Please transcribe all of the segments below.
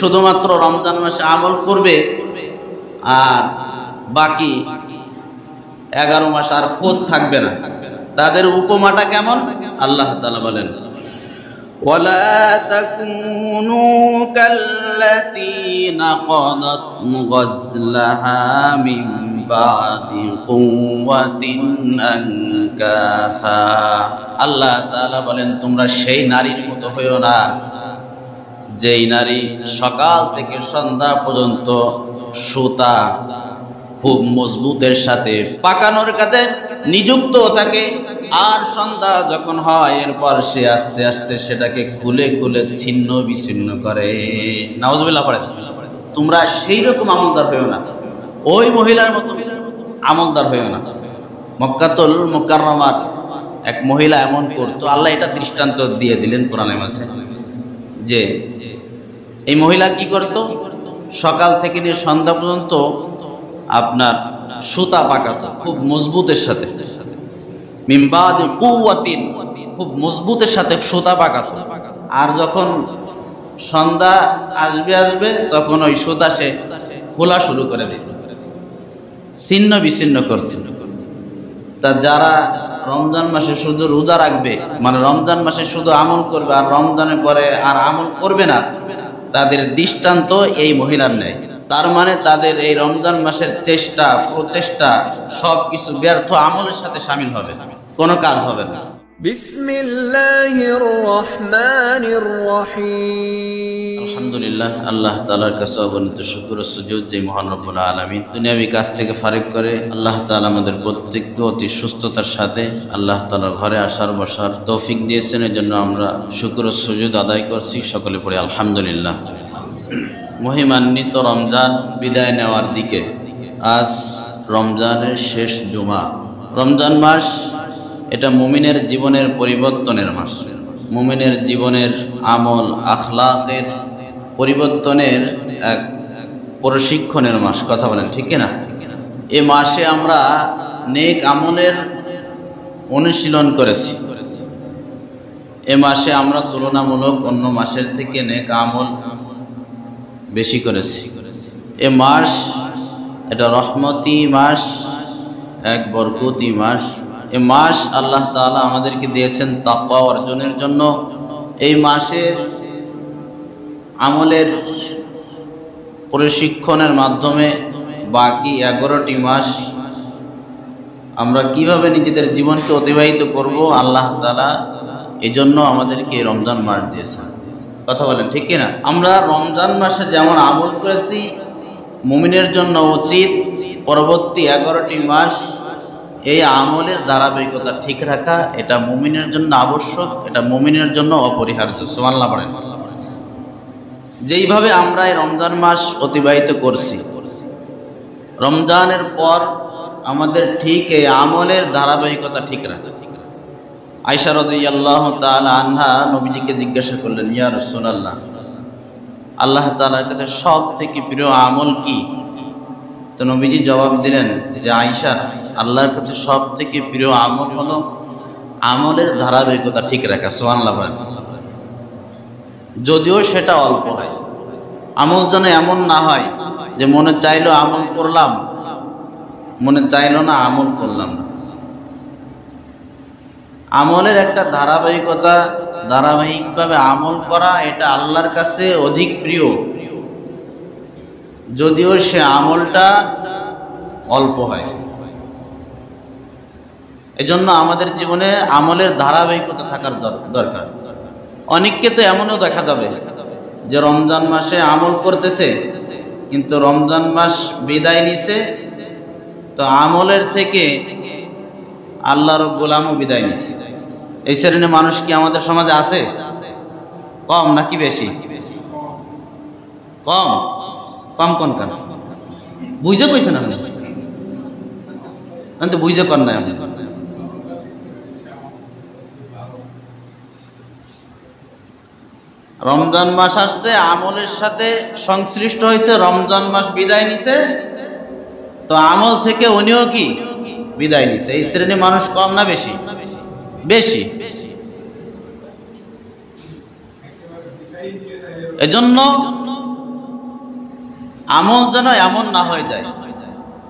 শুধুমাত্র রমজান মাসে আমল করবে আর বাকি 11 মাস আর খোঁজ থাকবে না, তাদের উপমাটা কেমন? আল্লাহ তাআলা বলেন, ওয়ালা তাকুনু কাল্লাতী নাকাদাত গাজলাহা মিন বাদি কুওয়াতিন আনকাসা। আল্লাহ তাআলা বলেন, তোমরা সেই নারীর মতো হইও না যেই নারী সকাল থেকে সন্ধ্যা পর্যন্ত সুতা খুব মজবুতের সাথে পাকানোর কাজে নিযুক্ত থাকে, আর সন্ধ্যা যখন হয় এরপর সে আস্তে আস্তে সেটাকে খুলে খুলে ছিন্ন বিচ্ছিন্ন করে। নাউজুবিল্লাহ পড়ে। তোমরা সেই রকম আমলদার হইও না, ওই মহিলার মতো আমলদার হইও না। মক্কাতুল মুকাররমার এক মহিলা এমন করতো, আল্লাহ এটা দৃষ্টান্ত দিয়ে দিলেন কোরআনের মাঝে, যে এই মহিলা কি করত, সকাল থেকে নিয়ে সন্ধ্যা পর্যন্ত আপনার সুতা পাকাতো খুব মজবুতের সাথে, মিন বাদি কুওয়াতিন, খুব মজবুতের সাথে সুতা পাকাতো। আর যখন সন্ধ্যা আসবে তখন ওই সুতা সে খোলা শুরু করে দিত, ছিন্ন বিচ্ছিন্ন করত। তা যারা রমজান মাসে শুধু রোজা রাখবে, মানে রমজান মাসে শুধু আমল করবে আর রমজানের পরে আর আমল করবে না, তাদের দৃষ্টান্ত এই মহিলার নেই। তার মানে তাদের এই রমজান মাসের চেষ্টা প্রচেষ্টা সবকিছু ব্যর্থ আমলের সাথে শামিল হবে, কোনো কাজ হবে না। বিসমিল্লাহির রহমানির রহিম। আলহামদুলিল্লাহ, আল্লাহ তাআলার কাছে অগণিত শুকর ও সুজুদ যে মহান রব্বুল আলামিন দুনিয়াবি কাজ থেকে ফারিগ করে আল্লাহ তাআলা আমাদের প্রত্যেককে অতি সুস্থতার সাথে আল্লাহ তাআলার ঘরে আসার বসার তৌফিক দিয়েছেন। এর জন্য আমরা শুকর ও সুজুদ আদায় করছি, সকলে পড়ে আলহামদুলিল্লাহ। মহিমান্বিত রমজান বিদায় নেওয়ার দিকে, আজ রমজানের শেষ জুমা। রমজান মাস এটা মুমিনের জীবনের পরিবর্তনের মাস, মুমিনের জীবনের আমল আখলাকের পরিবর্তনের এক প্রশিক্ষণের মাস। কথা বলেন ঠিক কিনা? এ মাসে আমরা নেক আমলের অনুশীলন করেছি। এ মাসে আমরা তুলনামূলক অন্য মাসের থেকে নেক আমল বেশি করেছি। এ মাস এটা রহমতি মাস, এক বরকতি মাস। এ মাস আল্লাহ তাআলা আমাদেরকে দিয়েছেন তাকওয়া অর্জনের জন্য। এই মাসের আমলের প্রশিক্ষণের মাধ্যমে বাকি 11টি মাস আমরা কিভাবে নিজেদের জীবনকে অতিবাহিত করব, আল্লাহ তাআলা এজন্য আমাদেরকে রমজান মাস দিয়েছেন। কথা বলেন ঠিক কিনা? আমরা রমজান মাসে যেমন আমল করেছি, মুমিনের জন্য উচিত পরবর্তী 11টি মাস এই আমলের ধারাবাহিকতা ঠিক রাখা। এটা মুমিনের জন্য আবশ্যক, এটা মুমিনের জন্য অপরিহার্য। সুবহানাল্লাহ পড়েন। যেইভাবে আমরা এই রমজান মাস অতিবাহিত করছি, রমজানের পর আমাদের ঠিক এই আমলের ধারাবাহিকতা ঠিক রাখা। আয়েশা রাদিয়াল্লাহু তাআলা আনহা নবীজিকে জিজ্ঞাসা করলেন, ইয়া রাসূলুল্লাহ, আল্লাহ তাআলার কাছে সবথেকে প্রিয় আমল কি? তো নবীজি জবাব দিলেন যে, আয়েশা, আল্লাহর কাছে সবথেকে প্রিয় আমল হলো আমলের ধারাবাহিকতা ঠিক রাখা। সুবহানাল্লাহ। যদিও সেটা অল্প হয়, আমল যেন এমন না হয় যে মনে চাইলো আমল করলাম, মনে চাইলো না আমল করলাম না। আমলের একটা ধারাবাহিকতা, ধারাবাহিকভাবে আমল করা, এটা আল্লাহর কাছে অধিক প্রিয়, যদিও সে আমলটা অল্প হয়। এজন্য আমাদের জীবনে আমলের ধারাবাহিকতা থাকার দরকার। অনেককে তো এমনও দেখা যাবে যে রমজান মাসে আমল করতেছে, কিন্তু রমজান মাস বিদায় নিছে, তো আমলের থেকে আল্লাহর গোলামও বিদায় নিছে। এই শ্রেণীর মানুষ কি আমাদের সমাজে আছে? কম নাকি বেশি? কম। কম কোন কারণ? বুঝে পেয়েছেন আপনি? আমি তো বুঝে কর নাই। রমজান মাস আসছে, আমলের সাথে সংশ্লিষ্ট হয়েছে, রমজান মাস বিদায় নিছে, তো আমল থেকে উনিও কি বিদায় নিছে। এই শ্রেণীর মানুষ কম না বেশি? বেশি। এজন্য আমল যেন এমন না হয়ে যায়।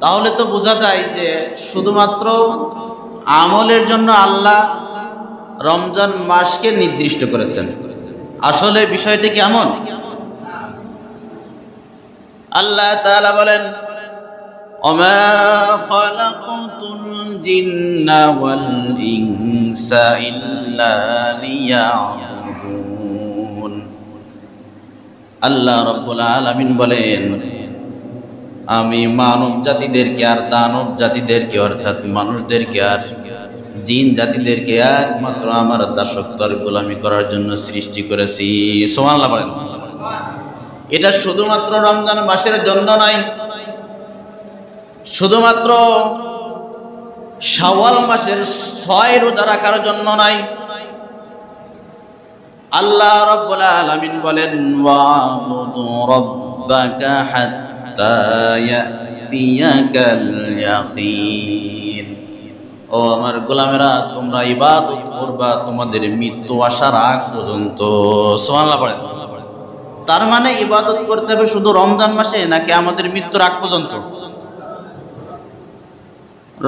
তাহলে তো বোঝা যায় যে শুধুমাত্র আমলের জন্য আল্লাহ রমজান মাসকে নির্দিষ্ট করেছেন। আসলে বিষয়টি কেমন? আল্লাহ তাআলা বলেন, ওমা খালাকাতুল জিন্না ওয়াল ইনসা ইল্লা লিয়াবুদুন। আল্লাহ রাব্বুল আলামিন বলেন, আমি মানব জাতিদেরকে আর দানব জাতিদেরকে অর্থাৎ মানুষদেরকে আর জিন জাতিদেরকে একমাত্র আমার দাসত্ব আর গোলামি করার জন্য সৃষ্টি করেছি। সুবহানাল্লাহ বলেন। এটা শুধুমাত্র রমজান মাসের জন্য নয়, শুধুমাত্র শাওয়াল মাসের 6 রোজা রাখার জন্য নয়। আল্লাহ রাব্বুল আলামিন বলেন, ওয়াবুদু রাব্বাকা হাত্তা ইয়াতিয়াকাল ইয়াকিন। ও আমার গোলামেরা, তোমরা ইবাদত করবা তোমাদের মৃত্যু আসার আগ পর্যন্ত। সুবহানাল্লাহ পড়েন। তার মানে ইবাদত করতে হবে শুধু রমজান মাসে নাকি আমাদের মৃত্যুর আগ পর্যন্ত?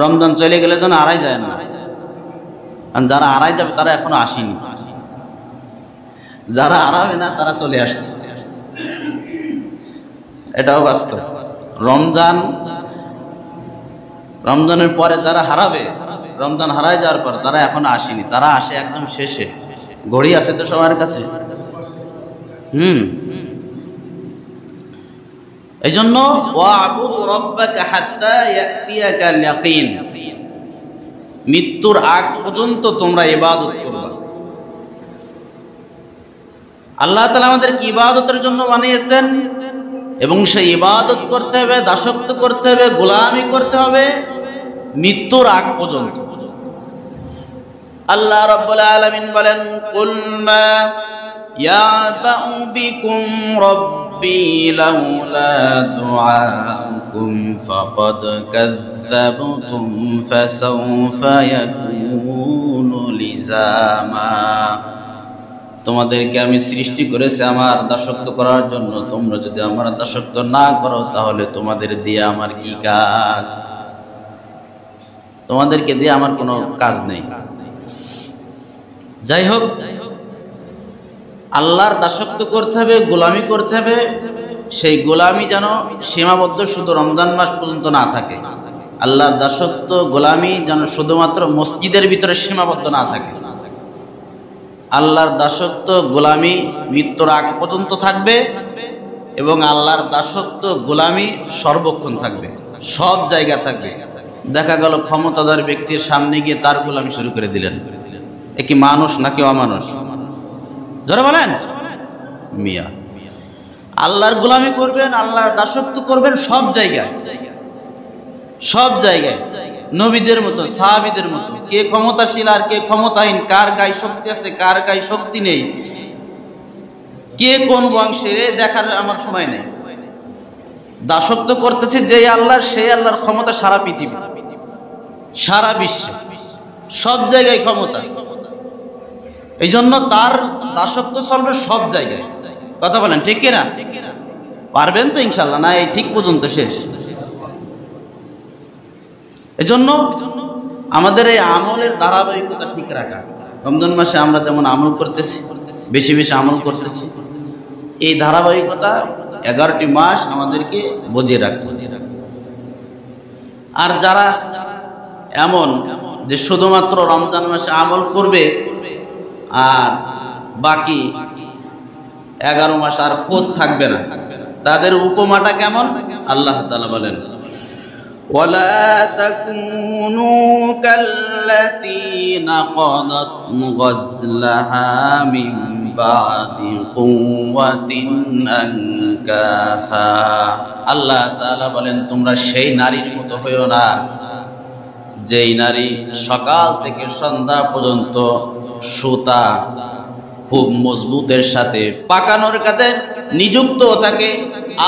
রমজান চলে গেলে যেন আড়াই যায় না, আর যারা আড়াই যাবে তারা এখনো আসেনি, যারা আড়াবে না তারা চলে আসছে। এটাও বাস্তব। রমজানের পরে যারা হারাবে, রমজান হারায় যাওয়ার পর তারা এখনো আসেনি, তারা আসে একদম শেষে। ঘড়ি আছে তো সবার কাছে। এই জন্য ওয়াবুদু রাব্বাকা হাত্তা ইয়াতিয়াকাল ইয়াকিন, মৃত্যুর আগ পর্যন্ত তোমরা ইবাদত করবা। আল্লাহ তাআলা আমাদেরকে ইবাদতের জন্য বানিয়েছেন এবং সেই ইবাদত করতে হবে, দাসত্ব করতে হবে, গোলামি করতে হবে মৃত্যুর আগ পর্যন্ত। আল্লাহ রাব্বুল আলামিন বলেন, কুল মা ইয়াবাউ বিকুম রাব্বি লাউলা দুআউকুম ফাকাদ কাযযাবতুম ফাসাউফা ইয়াকুনু লিজামা। তোমাদেরকে আমি সৃষ্টি করেছি আমার দাসত্ব করার জন্য, তোমরা যদি আমার দাসত্ব না করো তাহলে তোমাদের দিয়ে আমার কি কাজ? তোমাদেরকে দিয়ে আমার কোনো কাজ নেই। যাই হোক, আল্লাহর দাসত্ব করতে হবে, গোলামি করতে হবে। সেই গোলামি যেন সীমাবদ্ধ শুধু রমজান মাস পর্যন্ত না থাকে। আল্লাহর দাসত্ব গোলামি যেন শুধুমাত্র মসজিদের ভিতরে সীমাবদ্ধ না থাকে। আল্লাহর দাসত্ব গোলামি মৃত্যুর আগ পর্যন্ত থাকবে এবং আল্লাহর দাসত্ব গোলামি সর্বক্ষণ থাকবে, সব জায়গা থাকবে। দেখা গেল ক্ষমতাধর ব্যক্তির সামনে গিয়ে তার গোলামি শুরু করে দিলেন, এ কি মানুষ নাকি অমানুষ? জোরে বলেন। মিয়া আল্লাহর গোলামি করবেন, আল্লাহর দাসত্ব করবেন সব জায়গায়, সব জায়গায় নবীদের মতো, সাহাবীদের মতো। কে ক্ষমতাশীল আর কে ক্ষমতাহীন, কার গায়ে শক্তি আছে কার গায়ে শক্তি নেই, কে কোন বংশে, দেখার আমার সময় নেই। দাসত্ব করতেছে যে আল্লাহর, সেই আল্লাহর ক্ষমতা সারা পৃথিবী, সারা বিশ্বে, সব জায়গায় ক্ষমতা। এই জন্য তার দাসত্ব চলবে সব জায়গায়। কথা বলেন ঠিক কিনা? পারবেন তো ইনশাল্লাহ? না, এই ঠিক পর্যন্ত শেষ। এজন্য আমাদের এই আমলের ধারাবাহিকতা ঠিক রাখা। রমজান মাসে আমরা যেমন আমল করতেছি, বেশি বেশি আমল করতেছি, এই ধারাবাহিকতা 11টি মাস আমাদেরকে বজিয়ে রাখতে। আর যারা এমন যে শুধুমাত্র রমজান মাসে আমল করবে আর বাকি 11 মাস আর খোঁজ থাকবে না, তাদের উপমাটা কেমন? আল্লাহ তাআলা বলেন, ولا تكونوا كالتي نقضت غزلها من بعد قوة أنكاثا। আল্লাহ তাআলা বলেন, তোমরা সেই নারীর মতো হইও না যেই নারী সকাল থেকে সন্ধ্যা পর্যন্ত সুতা খুব মজবুতের সাথে পাকানোর কাজে নিযুক্ত থাকে,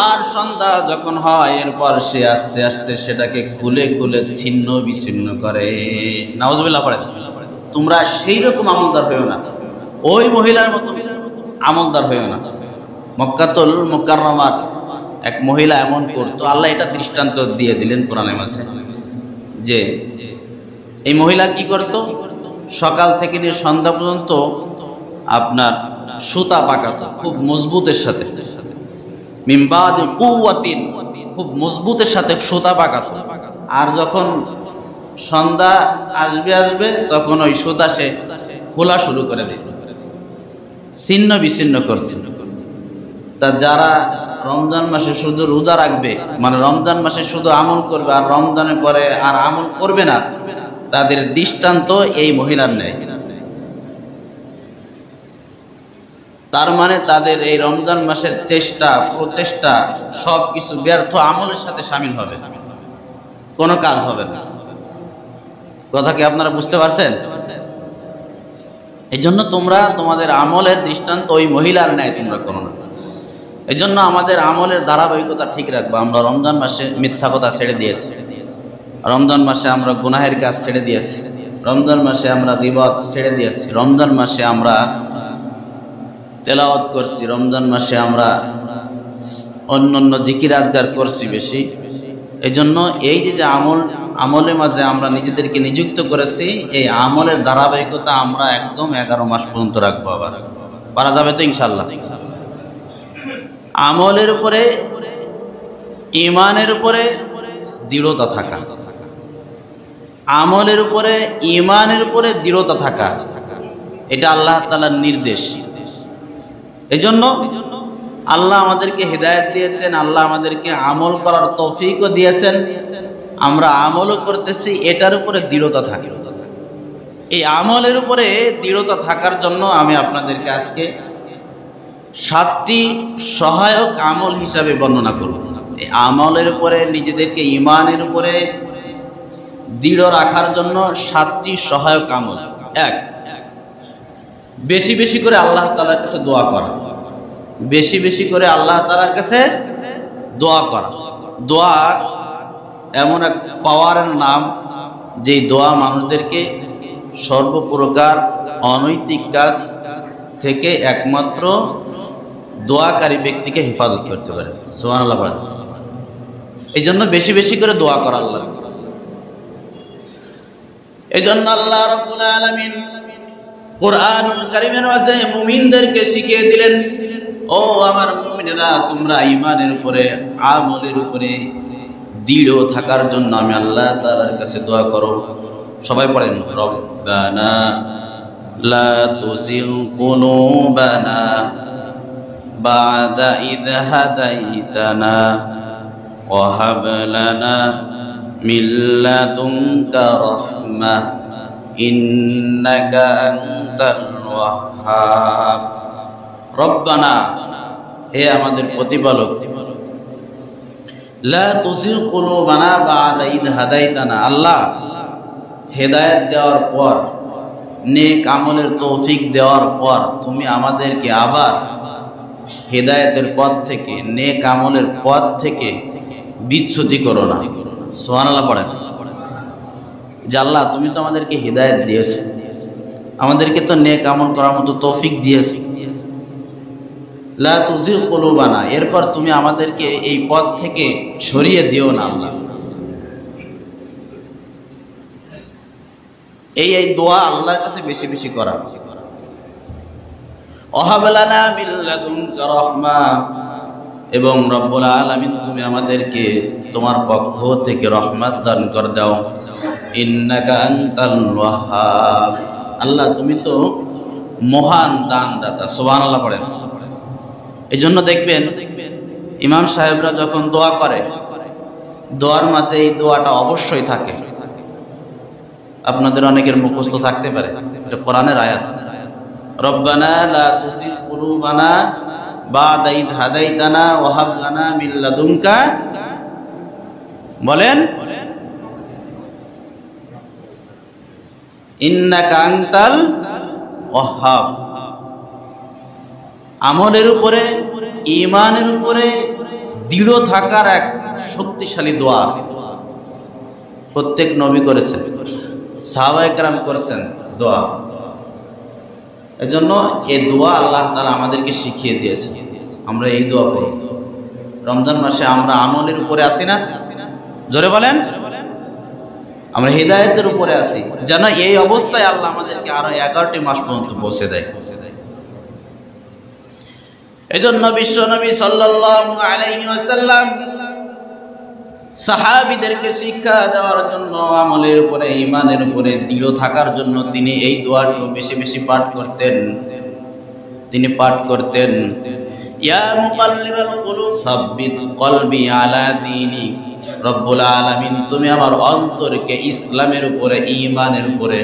আর সন্ধ্যা যখন হয় এরপর সে আস্তে আস্তে সেটাকে খুলে খুলে ছিন্ন বিচ্ছিন্ন করে। নাউজুবিল্লাহ পড়ে। তোমরা সেই রকম আমলদার হইও না, ওই মহিলার মতো আমলদার হইও না। মক্কাতুল মুকাররমার এক মহিলা এমন করতো, আল্লাহ এটা দৃষ্টান্ত দিয়ে দিলেন কোরআনের মাঝে, যে এই মহিলা কি করত, সকাল থেকে নিয়ে সন্ধ্যা পর্যন্ত আপনার সুতা পাকাতো খুব মজবুতের সাথে, মিম্বাদ কুওয়াতিন, খুব মজবুতের সাথে সুতা পাকাতো। আর যখন সন্ধ্যা আসবে তখন ওই সুতা সে খোলা শুরু করে দিত, ছিন্ন বিচ্ছিন্ন করছিল। তা যারা রমজান মাসে শুধু রোজা রাখবে, মানে রমজান মাসে শুধু আমল করবে আর রমজানের পরে আর আমল করবে না, তাদের দৃষ্টান্ত এই মহিলার নেয়। তার মানে তাদের এই রমজান মাসের চেষ্টা প্রচেষ্টা সবকিছু ব্যর্থ আমলের সাথে শামিল হবে, কোনো কাজ হবে না। কথা কি আপনারা বুঝতে পারছেন? এই জন্য তোমরা তোমাদের আমলের দৃষ্টান্ত ওই মহিলার ন্যায় তোমরা করো না। এই জন্য আমাদের আমলের ধারাবাহিকতা ঠিক রাখবো। আমরা রমজান মাসে মিথ্যা কথা ছেড়ে দিয়েছি, রমজান মাসে আমরা গুনাহের কাজ ছেড়ে দিয়েছি, রমজান মাসে আমরা গীবত ছেড়ে দিয়েছি, রমজান মাসে আমরা তেলাওয়াত করছি, রমজান মাসে আমরা অন্যান্য জিকির আজগার করছি বেশি। এই জন্য এই যে আমলের মাঝে আমরা নিজেদেরকে নিযুক্ত করেছি, এই আমলের ধারাবাহিকতা আমরা একদম 11 মাস পর্যন্ত রাখবো। আবার পারা যাবে তো ইনশাল্লাহ? আমলের উপরে, ইমানের উপরে দৃঢ়তা থাকা, আমলের উপরে ইমানের উপরে দৃঢ়তা থাকা, এটা আল্লাহ তাআলার নির্দেশ। এজন্য আল্লাহ আমাদেরকে হিদায়াত দিয়েছেন, আল্লাহ আমাদেরকে আমল করার তৌফিকও দিয়েছেন, আমরা আমলও করতেছি, এটার উপরে দৃঢ়তা থাকে। এই আমলের উপরে দৃঢ়তা থাকার জন্য আমি আপনাদেরকে আজকে 7টি সহায়ক আমল হিসাবে বর্ণনা করব। এই আমলের উপরে নিজেদেরকে ইমানের উপরে দৃঢ় রাখার জন্য 7টি সহায়ক আমল। 1, বেশি বেশি করে আল্লাহ তাআলার কাছে দোয়া করা, বেশি বেশি করে আল্লাহ তাআলার কাছে দোয়া করা। দোয়া এমন এক পাওয়ারের নাম, যে দোয়া মানুষদেরকে সর্বপ্রকার অনৈতিক কাজ থেকে একমাত্র দোয়াকারী ব্যক্তিকে হেফাজত করতে পারে। সুবহানাল্লাহ। এই জন্য বেশি বেশি করে দোয়া করা আল্লাহ। এই জন্য আল্লাহ রাব্বুল আলামিন কোরআনুল কারীমের মাঝে মুমিনদেরকে শিখিয়ে দিলেন, ও আমার মুমিনেরা, তোমরা ঈমানের উপরে আমলের উপরে দৃঢ় থাকার জন্য আমি আল্লাহ তাআলার কাছে দোয়া করো। সবাই পড়েন, রব্বানা লা তুযিগ কুলুবানা বা'দা ইয হাদাইতানা ওয়া হাব লানা মিন লাদুনকা রাহমাহ ইন্নাকা আনতাল ওয়াহ্হাব। রব্বানা, হে আমাদের প্রতিপালক, লা তুযিগ কুলুবানা বা'দা ইয হাদাইতানা, আল্লাহ হেদায়েত দেওয়ার পর, নেক আমলের তৌফিক দেওয়ার পর তুমি আমাদেরকে আবার হেদায়েতের পথ থেকে, নেক আমলের পথ থেকে বিচ্যুতি করো না। সুবহানাল্লাহ পড়েন। যে আল্লাহ, তুমি তো আমাদেরকে হেদায়েত দিয়েছো, আমাদেরকে তো নেক আমল করার মতো তৌফিক দিয়েছো, লা তুযিগ কুলুবানা, এরপর তুমি আমাদেরকে এই পথ থেকে সরিয়ে দিও না আল্লাহ। এই দোয়া আল্লাহর কাছে বেশি বেশি করা। ওয়াহাব লানা মিন লাদুনকা রাহমা, এবং রব্বুল আলামিন তুমি আমাদেরকে তোমার পক্ষ থেকে রহমত দান করে দাও। ইন্নাকা আনতাল ওয়াহ্হাব, আল্লাহ তুমি তো মহান দানদাতা। সুবহানাল্লাহ পড়েন। এই জন্য দেখবেন ইমাম সাহেবরা যখন দোয়া করে, দোয়ার মাঝে এই দোয়াটা অবশ্যই থাকে। আপনাদের অনেকের মুখস্থ থাকতে পারে, এটা কোরআনের আয়াত। রব্বানা লা তুযিগ কুলুবানা বা'দা ইয হাদাইতানা ওয়া হাব লানা মিন লাদুনকা, বলেন ইন্নাকা আনতাল ওয়াহ্হাব। আমলের উপরে, ঈমানের উপরে দৃঢ় থাকার এক শক্তিশালী দোয়া প্রত্যেক নবী করেছেন, সাহাবায়ে কেরাম করেছেন দোয়া। এজন্য এই দোয়া আল্লাহ তাআলা আমাদেরকে শিখিয়ে দিয়েছেন, আমরা এই দোয়া করি। রমজান মাসে আমরা আমলের উপরে আছি না? জোরে বলেন। আমরা হিদায়াতের উপরে আছি, যেন এই অবস্থায় আল্লাহ আমাদেরকে আরো 11টি মাস পর্যন্ত পৌঁছে দেয়। এজন্য বিশ্ব নবী সাল্লাল্লাহু আলাইহি ওয়াসাল্লাম সাহাবীদেরকে শিক্ষা দেওয়ার জন্য, আমলের উপরে, ঈমানের উপরে দৃঢ় থাকার জন্য তিনি এই দোয়াটি বেশি বেশি পাঠ করতেন। তিনি পাঠ করতেন, ইয়া মুকাল্লিবাল কুলুব সাব্বিত কলবি আলা দীনিক। রব্বুল আলামিন, তুমি আমার অন্তরকে ইসলামের উপরে, ঈমানের উপরে,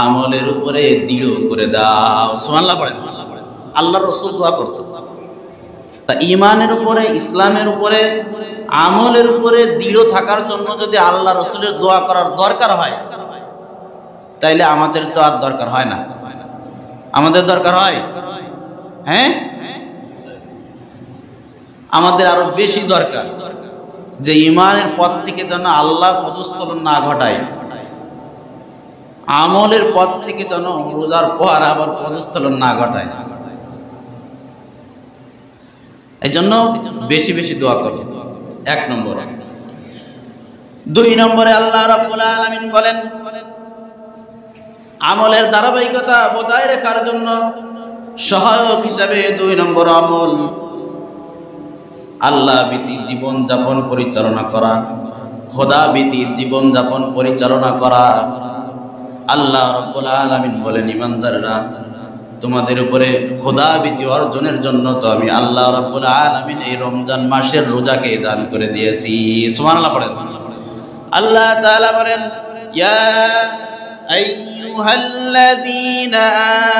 আমলের উপরে দৃঢ় করে দাও। সুবহানাল্লাহ পড়েন। আল্লাহর রাসূল দোয়া করতেন। তা ঈমানের উপরে, ইসলামের উপরে, আমলের উপরে দৃঢ় থাকার জন্য যদি আল্লাহ রাসূলের দোয়া করার দরকার হয়, তাইলে আমাদের তো আর দরকার হয় না। আমাদের দরকার হয়, হ্যাঁ, আমাদের আরো বেশি দরকার যে ঈমানের পথ থেকে যেন আল্লাহ পদস্খলন না ঘটায়, আমলের পথ থেকে যেন রোজার পর আবার পদস্খলন না ঘটায়। এই জন্য বেশি বেশি দোয়া করুন, 1 নম্বরে। 2 নম্বরে আল্লাহ রাব্বুল আলামিন বলেন, আমলের ধারাবাহিকতা বজায় রাখার জন্য সহায়ক হিসাবে 2 নম্বর আমল আল্লাহ ভীতি জীবন যাপন পরিচালনা করা, খোদা ভীতি জীবন যাপন পরিচালনা করা। আল্লাহ রাব্বুল আলামিন বলেন, ঈমানদাররা, তোমাদের উপরে খোদা ভীতি অর্জনের জন্য তো আমি আল্লাহ রাব্বুল আলামিন এই রমজান মাসের রোজাকে দান করে দিয়েছি। সুবহানাল্লাহ পড়েন। আল্লাহ তাআলা বলেন, ইয়া আইয়ুহাল্লাযীনা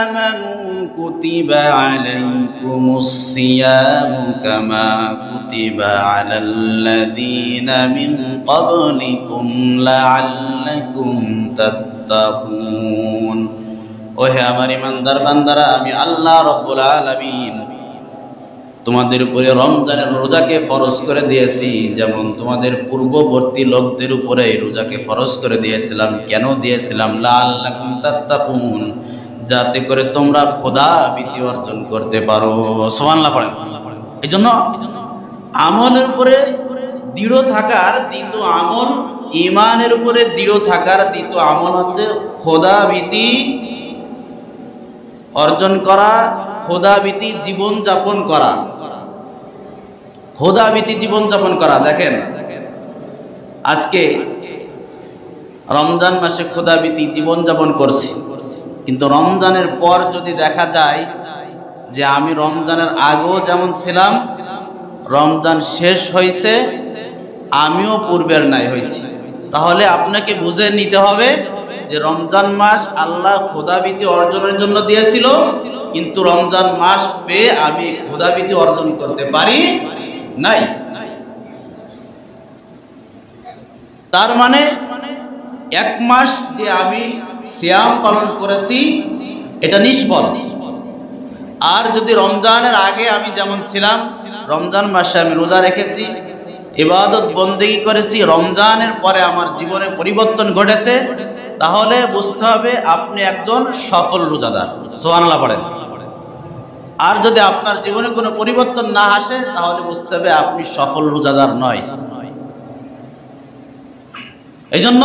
আমানু কুতিবা আলাইকুমুস সিয়ামু কামা কুতিবা আলাল্লাযীনা মিন ক্বাবলিকুম লাআল্লাকুম তাত্তাকুন। ওহে আমার ঈমানদার বান্দারা, আমি আল্লাহ রাব্বুল আলামিন তোমাদের উপরে রমজানের রোজাকে ফরজ করে দিয়েছি, যেমন তোমাদের পূর্ববর্তী লোকদের উপরে রোজাকে ফরজ করে দিয়েছিলাম। কেন দিয়েছিলাম? লাআল্লাকুম তাত্তাকুন, যাতে করে তোমরা খোদা ভীতি অর্জন করতে পারো। সুবহানাল্লাহ পড়েন। এই জন্য আমলের উপরে দৃঢ় থাকার দ্বিতীয় আমল, ঈমানের উপরে দৃঢ় থাকার দ্বিতীয় আমল হচ্ছে খোদা ভীতি অর্জন করা, খোদা ভীতি জীবন যাপন করা। খোদা ভীতি জীবন যাপন করা। দেখেন, আজকে রমজান মাসে খোদা ভীতি জীবন যাপন করছি, কিন্তু রমজানের পর যদি দেখা যায় যে আমি রমজানের আগেও যেমন ছিলাম, রমজান শেষ হয়েছে আমিও পূর্বের ন্যায় হয়েছি, তাহলে আপনাকে বুঝে নিতে হবে যে রমজান মাস আল্লাহ খোদাভীতি অর্জনের জন্য দিয়েছিল, কিন্তু রমজান মাস পেয়ে আমি খোদাভীতি অর্জন করতে পারি নাই। তার মানে 1 মাস যে আমি সিয়াম পালন করেছি এটা নিষ্ফল। আর যদি রমজানের আগে আমি যেমন ছিলাম, রমজান মাসে আমি রোজা রেখেছি, ইবাদত বন্দেগী করেছি, রমজানের পরে আমার জীবনে পরিবর্তন ঘটেছে, তাহলে বুঝতে হবে আপনি একজন সফল রোজাদার। সুবহানাল্লাহ পড়েন। আর যদি আপনার জীবনে কোনো পরিবর্তন না আসে, তাহলে বুঝতে হবে আপনি সফল রোজাদার নয়। এই জন্য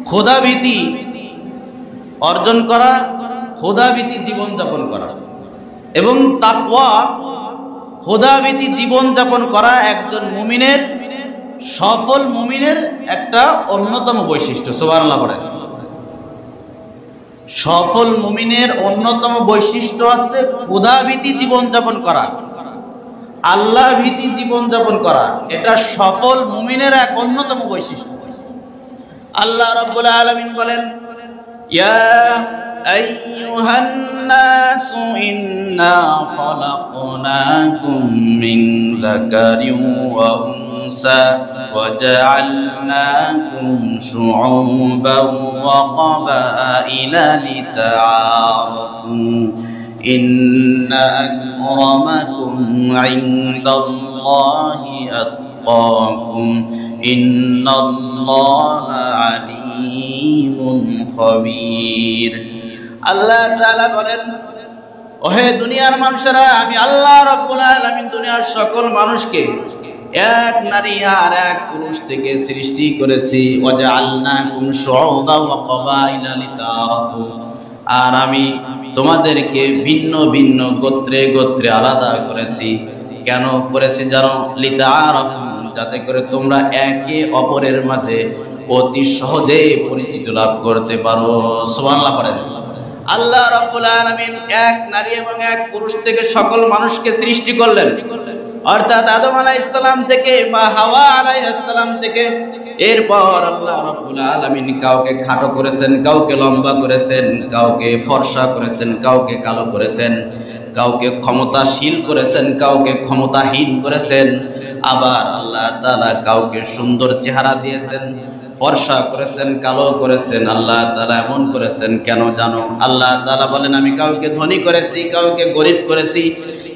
খোদাভীতি অর্জন করা, খোদাভীতি জীবন যাপন করা এবং তাকওয়া, খোদাভীতি জীবন যাপন করা একজন মুমিনের, সফল মুমিনের একটা অন্যতম বৈশিষ্ট্য। সুবহানাল্লাহ পড়েন। সফল মুমিনের অন্যতম বৈশিষ্ট্য আছে খোদাভীতি জীবন যাপন করা, আল্লাহ ভীতি জীবন যাপন করা। এটা সফল মুমিনের এক অন্যতম বৈশিষ্ট্য। আল্লাহ রাব্বুল আলামিন বলেন, ইয়া আইয়ুহান নাসু ইন্না খালাকনাকুম মিন যাকারিন ওয়া উনসা ওয়া জাআলনাকুম শুউবান ওয়া ক্বাবাইলা লিতাআরাফু ইন্না আকরামাকুম ইনদাল্লাহি আতকাকুম ইন্নাল্লাহা আলীমুন খাবীর। আল্লাহ তাআলা বলেন, ওহে দুনিয়ার মানুষেরা, আমি আল্লাহ রাব্বুল আলামিন দুনিয়ার সকল মানুষকে এক নারী আর এক পুরুষ থেকে সৃষ্টি করেছি। ওয়াজআলনাকুম শুউবান ওয়া ক্বাবাইলা লিতাআরাফু, আর আমি তোমাদেরকে ভিন্ন ভিন্ন গোত্রে গোত্রে আলাদা করেছি। কেন করেছি জানো? লিতাআরাফু, যাতে করে তোমরা একে অপরের মাঝে অতি সহজে পরিচিত লাভ করতে পারো। সুবহানাল্লাহ পড়েন। আল্লাহ রাব্বুল আলামিন এক নারী এবং এক পুরুষ থেকে সকল মানুষকে সৃষ্টি করলেন, অর্থাৎ আদম আলাইহিস সালাম থেকে বা হাওয়া আলাইহিস সালাম থেকে। এরপর আল্লাহ রাব্বুল আলামিন কাউকে খাটো করেছেন, কাউকে লম্বা করেছেন, কাউকে ফর্সা করেছেন, কাউকে কালো করেছেন, কাউকে ক্ষমতাশীল করেছেন, কাউকে ক্ষমতাহীন করেছেন। আবার আল্লাহ তাআলা কাউকে সুন্দর চেহারা দিয়েছেন, ফর্সা করেছেন, কালো করেছেন। আল্লাহ তাআলা এমন করেছেন কেন জানো? আল্লাহ তাআলা বলেন, আমি কাউকে ধনী করেছি, কাউকে গরিব করেছি।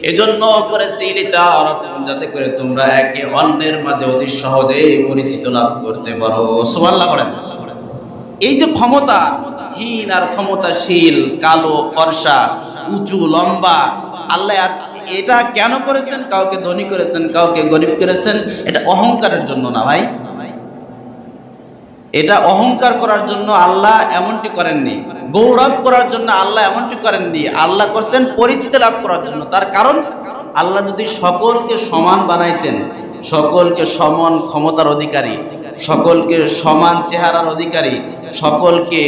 এজন্য করেছি লিতাআরাফু, যাতে করে তোমরা একে অন্যের মাঝে অতি সহজে পরিচিত লাভ করতে পারো। সুবহানাল্লাহ বলেন। এই যে ক্ষমতাহীন আর ক্ষমতাশীল, কালো ফর্সা, উঁচু লম্বা, আল্লাহ এটা কেন করেছেন? কাউকে ধনী করেছেন, কাউকে গরিব করেছেন। এটা অহংকারের জন্য না ভাই, এটা অহংকার করার জন্য আল্লাহ এমনটি করেননি, গৌরব করার জন্য আল্লাহ এমনটি করেননি। আল্লাহ করছেন পরিচিতি লাভ করার জন্য। তার কারণ, আল্লাহ যদি সকলকে সমান বানাইতেন, সকলকে সমান ক্ষমতার অধিকারী, সকলকে সমান চেহারার অধিকারী, সকলকে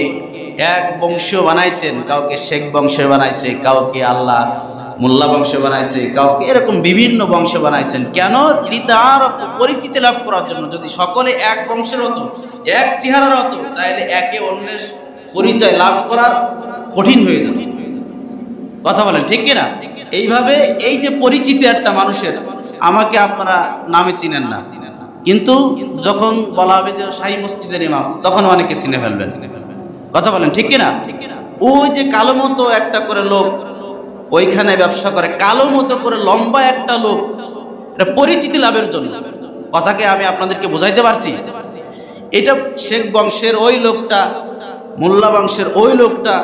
এক বংশীয় বানাইতেন, কাউকে শেখ বংশে বানাইছে, কাউকে আল্লাহ মোল্লা বংশে বানাইছে, কাউকে এরকম বিভিন্ন বংশে বানাইছেন। কেন? লিতাআরাফু, পরিচিতি লাভ করার জন্য। যদি সকলে এক বংশের হতো, এক চেহারার হতো, তাহলে একে অন্যের পরিচয় লাভ করা কঠিন হয়ে যেত। কথা বলেন ঠিক কিনা? এইভাবে এই যে পরিচিতি একটা মানুষের, আমাকে আপনারা নামে চিনেন না, কিন্তু যখন বলা হবে যে শাহী মসজিদের ইমাম, তখন অনেকে চিনে ফেলবেন। কথা বলেন ঠিক কিনা? ওই যে কালো মতো একটা করে লোক ওইখানে ব্যবসা করে, কালো মতো করে লম্বা একটা লোক, এটা পরিচিতি লাভের জন্য। কথাকে আমি আপনাদেরকে বোঝাইতে পারছি? এটা শেখ বংশের ওই লোকটা, মোল্লা বংশের ওই লোকটা,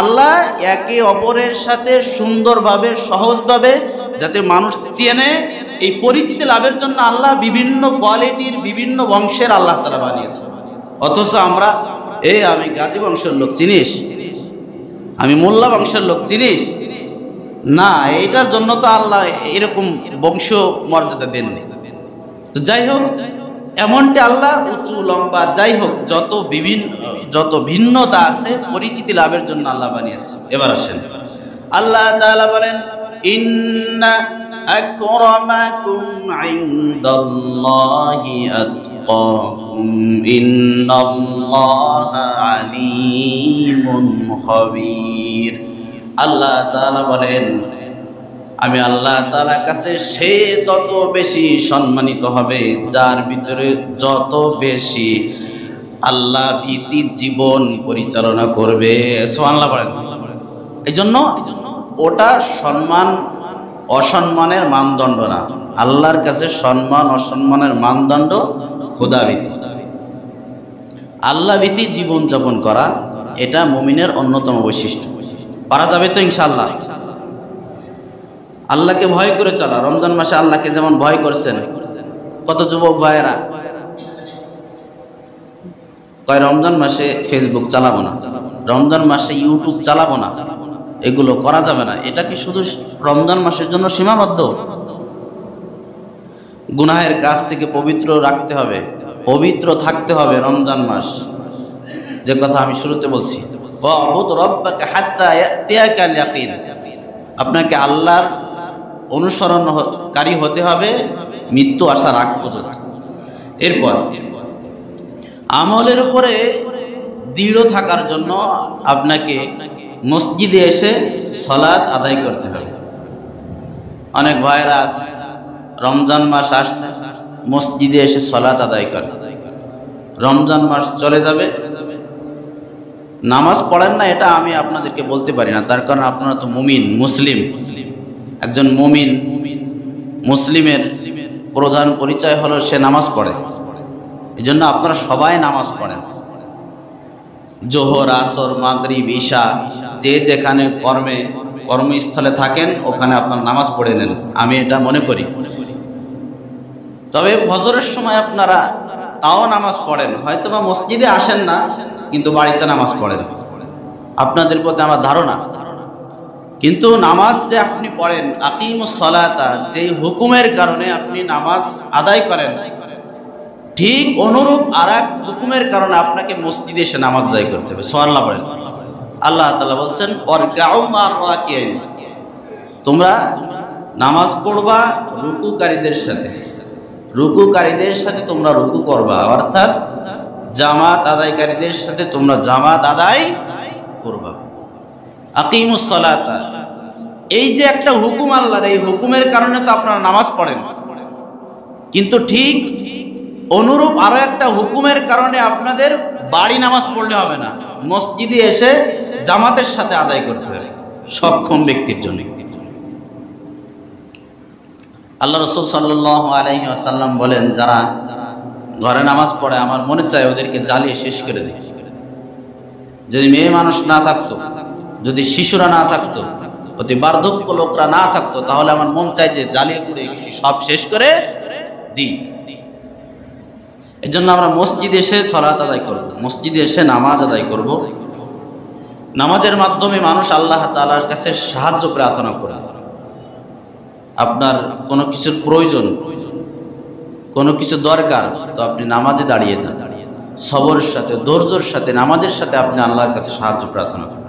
আল্লাহ একে অপরের সাথে সুন্দরভাবে সহজভাবে যাতে মানুষ চেনে, এই পরিচিতি লাভের জন্য আল্লাহ বিভিন্ন কোয়ালিটির বিভিন্ন বংশের আল্লাহ তাআলা বানিয়েছে। অথচ আমরা আমি গাজী বংশের লোক চিনিস, আমি মোল্লা বংশের লোক চিনিস না, এটার জন্য তো আল্লাহ এরকম বংশ মর্যাদা দেননি। তো যাই হোক, এমনটি আল্লাহ উঁচু লম্বা যাই হোক যত ভিন্নতা আছে পরিচিতি লাভের জন্য আল্লাহ বানিয়েছে। এবার আসেন, আল্লাহ তাআলা বলেন, ইন্না আকরামাকুম ইনদাল্লাহি আতকাকুম ইন্নাল্লাহা আলীমুন খাবীর। আল্লাহ তাআলা বলেন, আমি আল্লাহ তাআলার কাছে সে তত বেশি সম্মানিত হবে যার ভিতরে যত বেশি আল্লাহ ভীতি জীবন পরিচালনা করবে। সুবহানাল্লাহ বলেন। এই জন্য ওটা সম্মান অসম্মানের মানদণ্ড না, আল্লাহর কাছে সম্মান অসম্মানের মানদণ্ড খোদা ভীতি। আল্লাহ ভীতি জীবন যাপন করা, এটা মুমিনের অন্যতম বৈশিষ্ট্য। পারা যাবে তো ইনশাআল্লাহ? আল্লাহকে ভয় করে চলা। রমজান মাসে আল্লাহকে যেমন ভয় করছেন, কত যুবক ভাইয়েরা কয় রমজান মাসে ফেসবুক চালাবো না, রমজান মাসে ইউটিউব চালাবো না, এগুলো করা যাবে না। এটা কি শুধু রমজান মাসের জন্য সীমাবদ্ধ? গুনাহের কাজ থেকে পবিত্র রাখতে হবে, পবিত্র থাকতে হবে রমজান মাস। যে কথা আমি শুরুতে বলছি, ওয়াবুদ রাব্বাকা হাত্তা ইয়াতিয়াকাল ইয়াকিন, আপনাকে আল্লাহর অনুসরণকারী হতে হবে মৃত্যু আসার আগ পর্যন্ত। এরপর আমলের উপরে দৃঢ় থাকার জন্য আপনাকে মসজিদে এসে সালাত আদায় করতে হবে। অনেক ভাইরা আছে রমজান মাস আসছে, মসজিদে এসে সালাত আদায় করে, রমজান মাস চলে যাবে, নামাজ পড়েন না, এটা আমি আপনাদেরকে বলতে পারি না। তার কারণ আপনারা তো মুমিন, মুসলিম। একজন মুমিন মুসলিমের প্রধান পরিচয় হলো সে নামাজ পড়ে। এই জন্য আপনারা সবাই নামাজ পড়েন। জোহর, আসর, মাগরিব, ঈশা, যে যেখানে কর্মে কর্মস্থলে থাকেন ওখানে আপনার নামাজ পড়ে নেন, আমি এটা মনে করি। তবে ফজরের সময় আপনারা তাও নামাজ পড়েন, হয়তো বা মসজিদে আসেন না কিন্তু বাড়িতে নামাজ পড়েন, আপনাদের প্রতি আমার ধারণা। কিন্তু নামাজ যে আপনি পড়েন, আকিমুস সালাতা, যেই হুকুমের কারণে আপনি নামাজ আদায় করেন, ঠিক অনুরূপ আর এক হুকুমের কারণে আপনাকে মসজিদে এসে নামাজ আদায় করতে হবে। সুবহানাল্লাহ পড়েন। আল্লাহ তাআলা বলছেন ওয়ারকাউ মা'র রাকিঈন, তোমরা নামাজ পড়বা রুকুকারীদের সাথে, রুকুকারীদের সাথে তোমরা রুকু করবা, অর্থাৎ জামাত আদায়কারীদের সাথে তোমরা জামাত আদায় করবা। আকিমুস সালাতা, এই যে একটা হুকুম আল্লাহর, এই হুকুমের কারণে তো আপনারা নামাজ পড়েন, কিন্তু ঠিক অনুরূপ আরো একটা হুকুমের কারণে আপনাদের বাড়ি নামাজ পড়লে হবে না, মসজিদে এসে জামাতের সাথে আদায় করতে হবে সক্ষম ব্যক্তির জন্য। আল্লাহ রাসূল সাল্লাল্লাহু আলাইহি ওয়াসাল্লাম বলেন, যারা ঘরে নামাজ পড়ে আমার মনে চায় ওদেরকে জ্বালিয়ে শেষ করে দিই। যদি মেয়ে মানুষ না থাকতো, যদি শিশুরা না থাকতো, অতি বার্ধক্য লোকরা না থাকতো, তাহলে আমার মন চায় যে জ্বালিয়ে পুড়ে সব শেষ করে দিই। এজন্য আমরা মসজিদে এসে সালাত আদায় করব, মসজিদে এসে নামাজ আদায় করব। নামাজের মাধ্যমে মানুষ আল্লাহ তাআলার কাছে সাহায্য প্রার্থনা করে। আপনার কোনো কিছুর প্রয়োজন, কোনো কিছু দরকার, তো আপনি নামাজে দাঁড়িয়ে যান, সবরের সাথে ধৈর্যের সাথে নামাজের সাথে আপনি আল্লাহর কাছে সাহায্য প্রার্থনা করেন।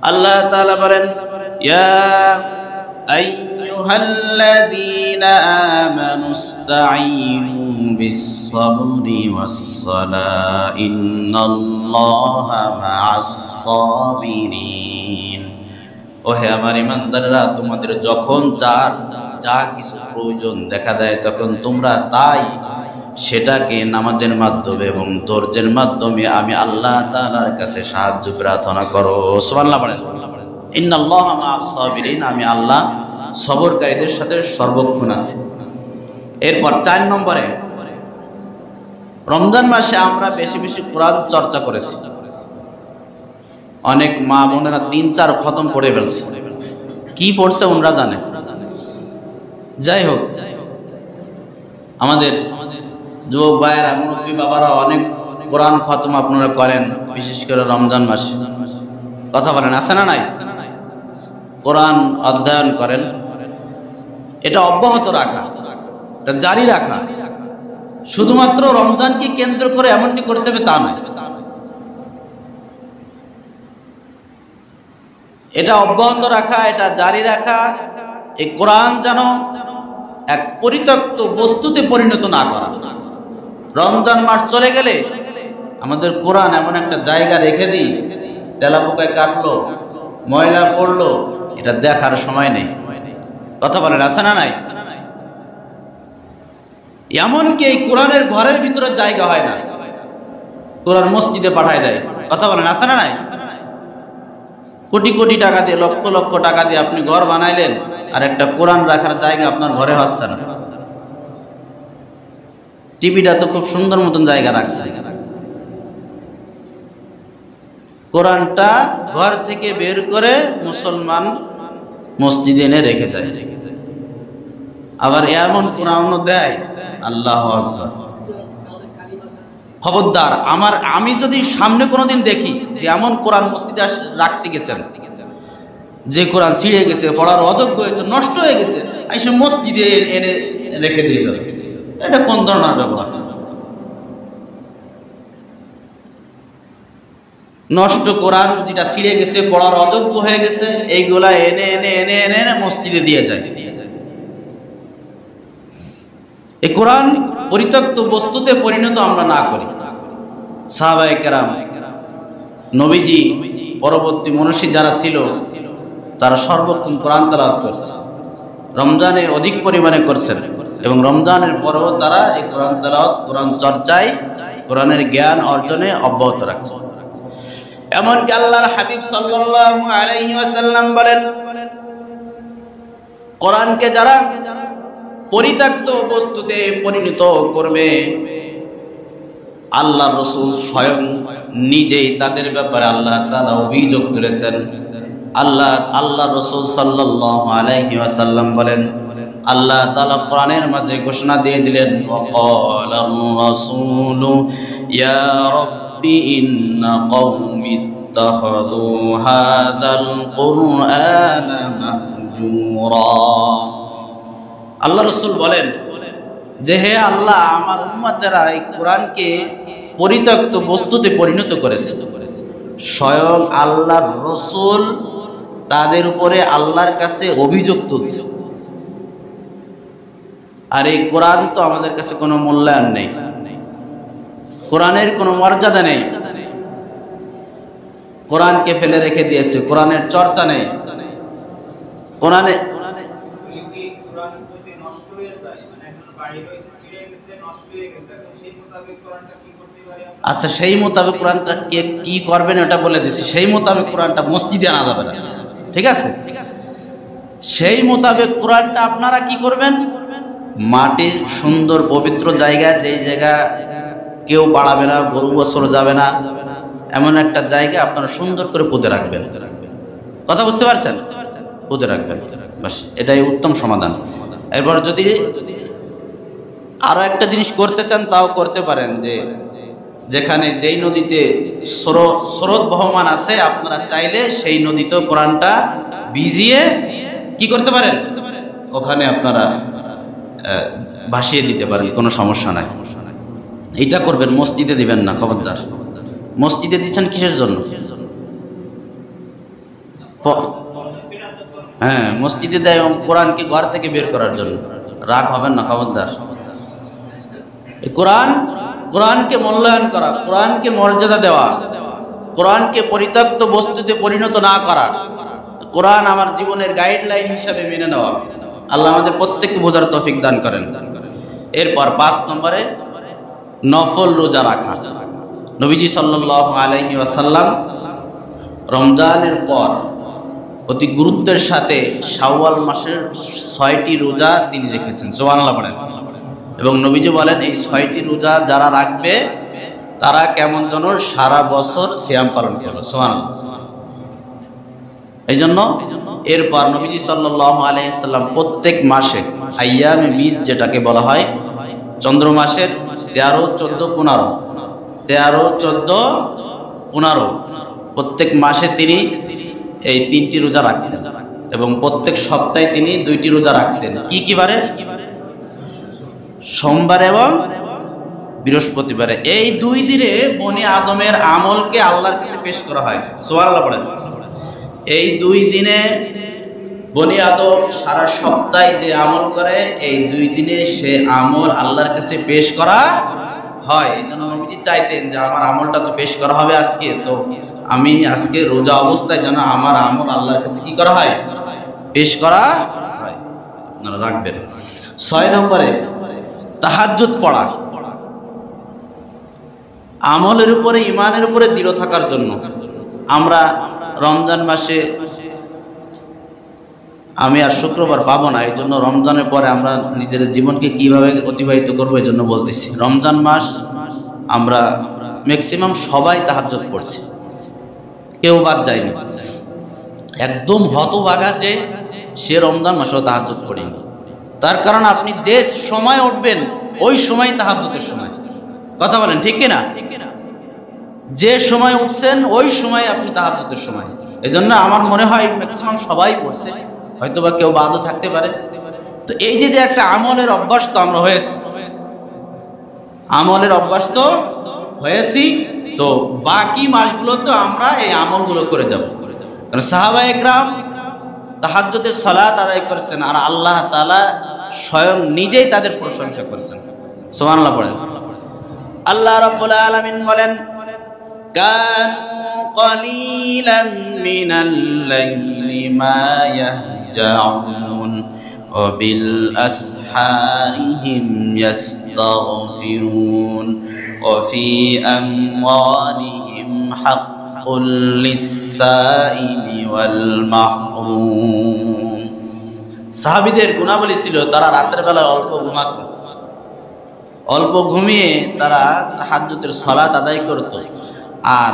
আল্লাহ তাআলা বলেন, ইয়া আইয়ুহাল্লাযীনা আমানুস্তাঈনু বিস-সাবরি ওয়াস-সালাহ ইন্নাল্লাহা মা'আস-সাবিরিন। ওহে আমার ঈমানদাররা, তোমাদের যখন যা কিছু প্রয়োজন দেখা দেয়, তখন তোমরা তাই সেটাকে নামাজের মাধ্যমে এবং ধৈর্যের মাধ্যমে আমি আল্লাহ তাআলার কাছে সাহায্য প্রার্থনা করো। সুবহানাল্লাহ বলেন। ইন্নাল্লাহা মা'আস-সাবিরিন, আমি আল্লাহ সবরকারীদের সাথে সর্বক্ষণ আছি। এরপর 4 নম্বরে, রমজান মাসে আমরা বেশি বেশি কোরআন চর্চা করেছি। অনেক মা বোনেরা 3-4 খতম পড়ে ফেলছে, কি পড়ছে ওনারা জানে। যাই হোক, আমাদের যুবক ভাইয়েরা, মুরব্বী বাবারা অনেক কোরআন খতম আপনারা করেন, বিশেষ করে রমজান মাসে। কথা বলেন, আছে না নাই? কোরআন অধ্যয়ন করেন, এটা অব্যাহত রাখা, এটা জারি রাখা। শুধুমাত্র রমজানকে কেন্দ্র করে এমনটি করতে হবে তা নয়, এটা অব্যাহত রাখা, এটা জারি রাখা। এই কোরআন যেন এক পরিত্যক্ত বস্তুতে পরিণত না করা। রমজান মাস চলে গেলে আমাদের কোরআন এমন একটা জায়গা রেখে দিই, তেলাপোকায় কাটলো, ময়লা পড়লো, এটা দেখার সময় নেই। কথা বলেন, আছে না নাই? এমনকি এই কোরআনের ঘরের ভিতরে জায়গা হয় না, কোরআন মসজিদে পাঠায় দেয়। কথা বলেন, আছে না নাই? কোটি কোটি টাকা দিয়ে, লক্ষ লক্ষ টাকা দিয়ে আপনি ঘর বানাইলেন, আর একটা কোরআন রাখার জায়গা আপনার ঘরে হচ্ছে না। টিভিটা তো খুব সুন্দর মতন জায়গা রাখছে, কোরআনটা ঘর থেকে বের করে মুসলমান মসজিদে এনে রেখে যায়। আবার এমন কোরআনও দেয়, আল্লাহু আকবার। খবরদার, আমি যদি সামনে কোনোদিন দেখি যে এমন কোরআন মসজিদে রাখতে গেছেন, যে কোরআন ছিঁড়ে গেছে, পড়ার অযোগ্য হয়েছে, নষ্ট হয়ে গেছে, এসে মসজিদে এনে রেখে দিয়ে যাবে, এটা কোন ধরনের ব্যবহার? নষ্ট কোরআন যেটা ছিঁড়ে গেছে, পড়ার অযোগ্য হয়ে গেছে, এইগুলা এনে এনে এনে এনে এনে মসজিদে দিয়ে যায়। এই কোরআন পরিত্যক্ত বস্তুতে পরিণত আমরা না করি। সাহাবায়ে কেরাম, নবীজি, পরবর্তী মনীষী যারা ছিল, তারা সর্বক্ষণ কোরআন তেলাওয়াত করছে, রমজানে অধিক পরিমাণে করছেন, এবং রমজানের পরেও তারা এই কোরআন তেলাওয়াত, কোরআন চর্চায়, কোরআনের জ্ঞান অর্জনে অব্যাহত রাখছে। এমনকি আল্লাহর হাবিব সাল্লাল্লাহু আলাইহি ওয়াসাল্লাম বলেন, কোরআনকে যারা পরিত্যক্ত বস্তুতে পরিণত করবে, আল্লাহর রাসূল স্বয়ং নিজেই তাদের ব্যাপারে আল্লাহ তাআলা অভিযোগ তুলেছেন, আল্লাহ রাসূল সাল্লাল্লাহু আলাইহি ওয়াসাল্লাম বলেন, আল্লাহ তাআলা কোরআনের মাঝে ঘোষণা দিয়ে দিলেন, ওয়াকালার রাসূলু ইয়া রাব্বি ইন্না কওমি ইত্তাখাযু হাযাল কুরআনা মাহজুরা। আল্লাহ রাসূল বলেন যে হে আল্লাহ, আমার উম্মতেরা এই কোরআনকে পরিত্যক্ত বস্তুতে পরিণত করেছে। স্বয়ং আল্লাহর রাসূল তাদের উপরে আল্লাহর কাছে অভিযোগ তুলছে। আর এই কোরআন তো আমাদের কাছে কোনো মূল্যায়ন নেই, কোরআনের কোনো মর্যাদা নেই, কোরআনকে ফেলে রেখে দিয়েছে, কোরআনের চর্চা নেই। কোরআনে আচ্ছা, সেই মোতাবেক কোরআনটা কে কি করবেন ওটা বলে দিছি। সেই মোতাবেক কোরআনটা মসজিদে আনা যাবে না, ঠিক আছে? সেই মোতাবেক কোরআনটা আপনারা কি করবেন, মাটির সুন্দর পবিত্র জায়গা, যেই জায়গা কেউ পাড়াবে না, গরু বছর যাবে না, এমন একটা জায়গা আপনারা সুন্দর করে পুঁতে রাখবেন। কথা বুঝতে পারছেন? পুঁতে রাখবেন, বাস, এটাই উত্তম সমাধান। এরপর যদি আরো একটা জিনিস করতে চান তাও করতে পারেন, যে যেখানে যেই নদীতে স্রোত বহমান আছে আপনারা চাইলে সেই নদীতে কোরআনটা ভিজিয়ে কি করতে পারেন, ওখানে আপনারা ভাসিয়ে দিতে পারেন, কোনো সমস্যা নাই। এইটা করবেন, মসজিদে দিবেন না, খবরদার। মসজিদে দিচ্ছেন কিসের জন্য? হ্যাঁ, মসজিদে দেয় কোরআনকে ঘর থেকে বের করার জন্য। রাগ হবেন না, খবরদার। কোরআনকে মূল্যায়ন করা, কোরআনকে মর্যাদা দেওয়া, কোরআনকে পরিত্যক্ত বস্তুতে পরিণত না করা, কোরআন আমার জীবনের গাইডলাইন হিসাবে মেনে নেওয়া। আল্লাহ আমাদের প্রত্যেককে বোঝার তৌফিক দান করেন। এরপর 5 নম্বরে নফল রোজা রাখা। নবীজি সাল্লাল্লাহু আলাইহি ওয়াসাল্লাম রমজানের পর অতি গুরুত্বের সাথে শাওয়াল মাসের 6টি রোজা তিনি রেখেছেন, সুবহানাল্লাহ পড়েন। এবং নবীজি বলেন, এই 6টি রোজা যারা রাখবে তারা কেমন যেন সারা বছর সিয়াম পালন করলো, সুবহানাল্লাহ। এই জন্য এরপর নবীজি সাল্লাল্লাহু আলাইহি ওয়াসাল্লাম প্রত্যেক মাসে আইয়ামে বীজ যেটাকে বলা হয়, চন্দ্র মাসের 13, 14, 15, 13, 14, 15 প্রত্যেক মাসে তিনি এই 3টি রোজা রাখতেন। এবং প্রত্যেক সপ্তাহে তিনি 2টি রোজা রাখতেন। কি কি বারে? সোমবার এবং বৃহস্পতিবারে। এই 2 দিনে বনি আদমের আমলকে আল্লাহর কাছে পেশ করা হয়, সুবহানাল্লাহ বলেন। এই 2 দিনে বনি আদম সারা সপ্তাহে যে আমল করে, এই 2 দিনে সে আমল আল্লাহর কাছে পেশ করা হয়। এই জন্য নবীজি চাইতেন যে আমার আমলটা তো পেশ করা হবে আজকে, তো আমি আজকে রোজা অবস্থায় যেন আমার আমল আল্লাহর কাছে কি করা হয়, পেশ করা হয়। আপনারা রাখবেন। 6 নম্বরে তাহাজ্জুদ পড়া। আমলের উপরে, ইমানের উপরে দৃঢ় থাকার জন্য আমরা রমজান মাসে, আমি আর শুক্রবার পাবো না, এই জন্য রমজানের পরে আমরা নিজেদের জীবনকে কিভাবে অতিবাহিত করবো এই জন্য বলতেছি। রমজান মাস আমরা ম্যাক্সিমাম সবাই তাহাজ্জুদ পড়ছি, কেউ বাদ যায়নি। একদম হতভাগা যে সে রমজান মাসেও তাহাজ্জুদ পড়েনি। তার কারণ আপনি যে সময় উঠবেন ওই সময় তাহাজ্জুদের সময়। কথা বলেন ঠিক কিনা? যে সময় উঠছেন ওই সময় আপনি তাহাজ্জুদের সময়। এই জন্য আমার মনে হয় ম্যাক্সিমাম সবাই পড়ছে, হয়তোবা কেউ বাদও থাকতে পারে। তো এই যে একটা আমলের অভ্যাস তো আমরা হয়েছি, আমলের অভ্যাস তো হয়েছি, তো বাকি মাসগুলো তো আমরা এই আমলগুলো করে যাব। কারণ সাহাবায়ে কেরাম তাহাজ্জুদের সালাত আদায় করেছেন, আর আল্লাহ তাআলা স্বয়ং নিজেই তাদের প্রশংসা করেছেন, সুবহানাল্লাহ পড়েন। আল্লাহ রাব্বুল আলামিন বলেন, কানু قليلا من الليل ما يهجعون وبالأسحار هم يستغفرون وفي أموالهم حق للسائل والمحروم। সাহাবীদের গুণাবলী ছিল তারা রাতের বেলা অল্প ঘুমাতো, অল্প ঘুমিয়ে তারা তাহাজ্জুদের সালাত আদায় করত, আর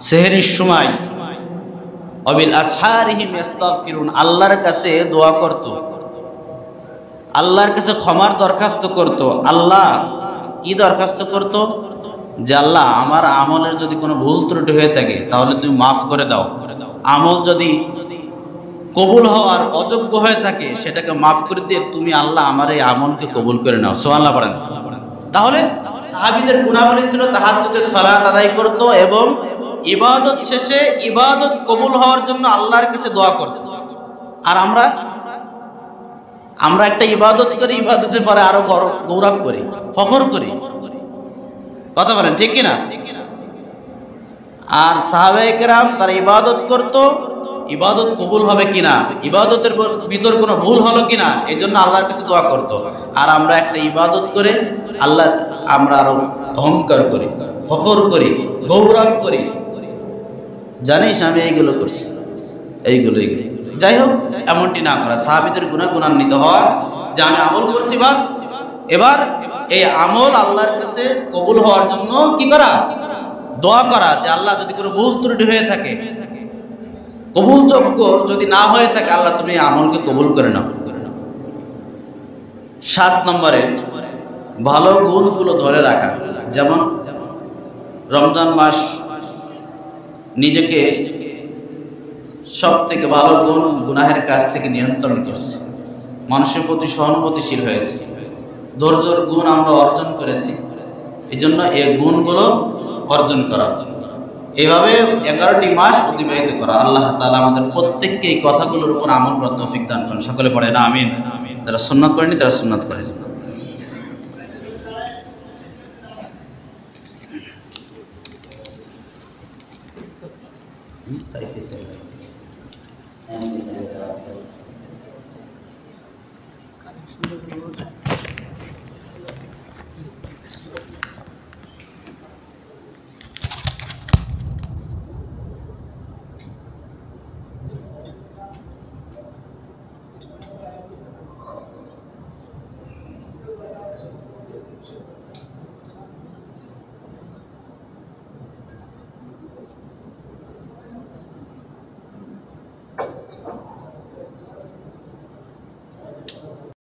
সেহরির সময় ওয়াবিল আসহারিহিম ইস্তাগফিরুন, আল্লাহর কাছে দোয়া করত, আল্লাহর কাছে ক্ষমার দরখাস্ত করত। আল্লাহ কি দরখাস্ত করত? যে আল্লাহ আমার আমলের যদি কোনো ভুল ত্রুটি হয়ে থাকে তাহলে তুমি মাফ করে দাও, আমল যদি কবুল হওয়ার অযোগ্য হয়ে থাকে সেটাকে মাফ করে দিয়ে তুমি আল্লাহ আমার এই আমলকে কবুল করে নাও। সুবহানাল্লাহ পড়েন। তাহলে সাহাবীদের গুণাবলী ছিল তাহাজ্জুদে সালাত আদায় করত এবং ইবাদত শেষে ইবাদত কবুল হওয়ার জন্য আল্লাহর কাছে দোয়া করত। আর আমরা একটা ইবাদত করি, ইবাদতের পরে আরো গৌরব করি, ফখর করি, কথা বলেন ঠিক কিনা? আর সাহাবায়ে কেরাম তারা ইবাদত করত, ইবাদত কবুল হবে কিনা, ইবাদতের ভিতর কোনো ভুল হলো কিনা এই জন্য আল্লাহর কাছে দোয়া করত। আর আমরা একটা ইবাদত করে আল্লাহ আমরা আরো অহংকার করি, ফখর করি, গৌরব করি, জানিস আমি এইগুলো করছি, এইগুলো। যাই হোক, এমনটি না করা, সাহাবীদের গুণান্বিত হওয়া যে আমি আমল করছি বাস, এবার এই আমল আল্লাহর কাছে কবুল হওয়ার জন্য কি করা? দোয়া করা যে আল্লাহ যদি কোনো ভুল ত্রুটি হয়ে থাকে, কবুলযোগ্য যদি না হয়ে থাকে, আল্লাহ তুমি আমলকে কবুল করে নাও। 7 নম্বরে ভালো গুণগুলো ধরে রাখা, যেমন রমজান মাস নিজেকে সব থেকে ভালো গুনাহের কাছ থেকে নিয়ন্ত্রণ করছে, মানুষের প্রতি সহানুভূতিশীল হয়েছে, ধৈর্যের গুণ আমরা অর্জন করেছি, এই জন্য এই গুণগুলো অর্জন করা, এভাবে 11টি মাস অতিবাহিত করা। আল্লাহ তাআলা আমাদের প্রত্যেককে এই কথাগুলোর উপর আমল করার তৌফিক দান করুন। সকলে পড়েন আমিন। যারা সুন্নাত করেনি তারা সুন্নাত করেন।